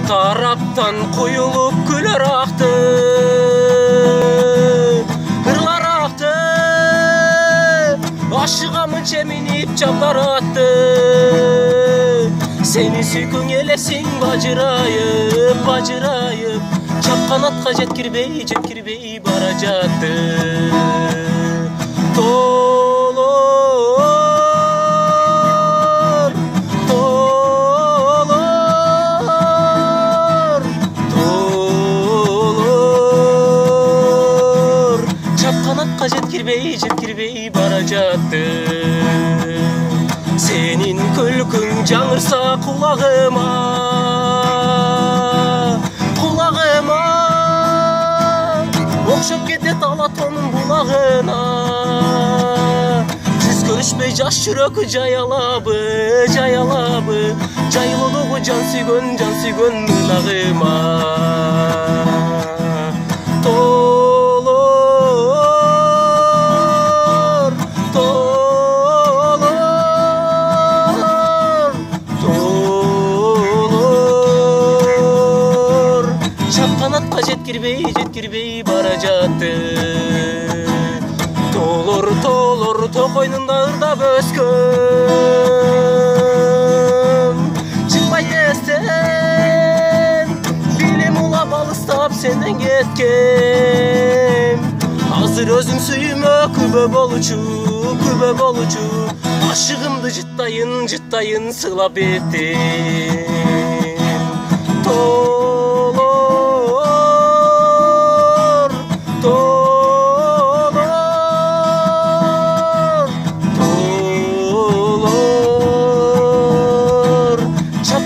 тараптан куюлуп күлөр акты, ырлар акты, ашыгамын чеминип чапар атты. Сени сүйкөң элесиң бажырайып, бажырайып, чапкан атка жеткирбей бара жатты. Толор, толор, толор, чапкан атка жеткирбей бара жатты. Сенин күлкүң жаңырса кулагыма, кулагыма, окшоп кетет Алатонун булагына. Жүз көрүшпөй жаш жүрөк жаялабы, жаялабы, жайылодогу жан сүйгөн ынагыма. Канатка жеткирбей бара жатты. Толор, толор, токойнунда ырдап өскөн. Чыкпай тестен, билим улап алыстап сенден кеткен. Азыр өзүң сүйүмө күбө болучу, ашыгымды жыттайын сыйлап беттим.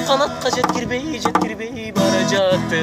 Канатка жеткирбей бара жатты.